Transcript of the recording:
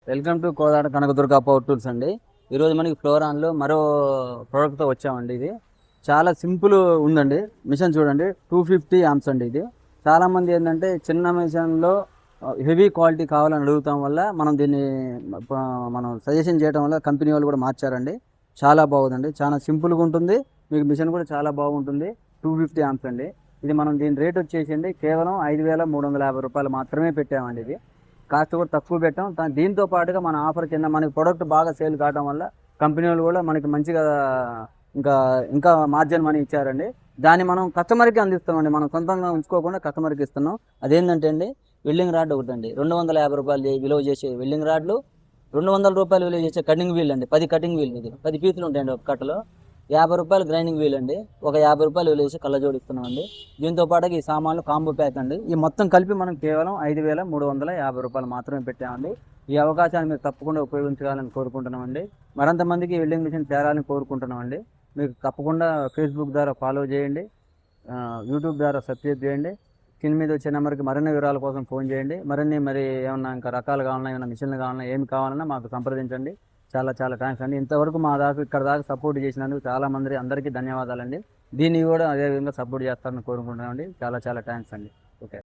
Welcome to Kodad Kanakadurga power tools అండి. ఈరోజు మనకి ఫ్లోరాన్లో మరో ప్రోడక్ట్తో వచ్చామండి. ఇది చాలా సింపుల్ ఉందండి. మిషన్ చూడండి, 250 ఆంప్స్ అండి. ఇది చాలామంది ఏంటంటే చిన్న మిషన్లో హెవీ క్వాలిటీ కావాలని అడుగుతాం వల్ల మనం దీన్ని మనం సజెషన్ చేయడం వల్ల కంపెనీ వాళ్ళు కూడా మార్చారండి. చాలా బాగుందండి, చాలా సింపుల్గా ఉంటుంది. మీకు మిషన్ కూడా చాలా బాగుంటుంది. 250 ఆంప్స్ అండి. ఇది మనం దీని రేట్ వచ్చేసింది కేవలం 5,350 రూపాయలు మాత్రమే పెట్టామండి. ఇది కాస్ట్ కూడా తక్కువ పెట్టాం. దీంతో పాటుగా మన ఆఫర్ కింద మనకి ప్రొడక్ట్ బాగా సేల్ కావడం వల్ల కంపెనీ వాళ్ళు కూడా మనకి మంచిగా ఇంకా ఇంకా మార్జిన్ మనీ ఇచ్చారండి. దాన్ని మనం కస్టమర్కి అందిస్తామండి. మనం సొంతంగా ఉంచుకోకుండా కస్టమర్కి ఇస్తున్నాం. అదేంటంటే అండి, వెల్డింగ్ రాడ్ ఒకటి అండి, 250 రూపాయలు విలువ చేసే వెల్డింగ్ రాడ్లు, 200 రూపాయలు విలువ చేసే కటింగ్ వీల్ అండి. 10 కటింగ్ వీల్, ఇది 10 పీసులు ఉంటాయండి ఒక కట్టలో. 50 రూపాయలు గ్రైండింగ్ వీల్ అండి. ఒక 50 రూపాయలు విలువ చేసి కళ్ళజోడు ఇస్తున్నాం అండి. దీంతో పాటు ఈ సామాన్లు కాంబో ప్యాక్ అండి. ఈ మొత్తం కలిపి మనం కేవలం 5,350 రూపాయలు మాత్రమే పెట్టామండి. ఈ అవకాశాన్ని మీరు తప్పకుండా ఉపయోగించాలని కోరుకుంటున్నామండి. మరింత మందికి వెల్డింగ్ మిషన్ చేరాలని కోరుకుంటున్నామండి. మీకు తప్పకుండా ఫేస్బుక్ ద్వారా ఫాలో చేయండి, యూట్యూబ్ ద్వారా సబ్స్క్రైబ్ చేయండి. స్క్రీన్ మీద వచ్చే నెంబర్కి మరిన్ని వివరాల కోసం ఫోన్ చేయండి. మరి ఏమన్నా ఇంకా రకాలు కావాలన్నా, ఏమైనా మిషన్లు కావాలన్నా, ఏమి కావాలన్నా మాకు సంప్రదించండి. చాలా చాలా థ్యాంక్స్ అండి. ఇంతవరకు మా దాకా ఇక్కడ దాకా సపోర్ట్ చేసినందుకు చాలా మంది అందరికీ ధన్యవాదాలండి. దీన్ని కూడా అదేవిధంగా సపోర్ట్ చేస్తారని కోరుకుంటున్నామండి. చాలా చాలా థ్యాంక్స్ అండి.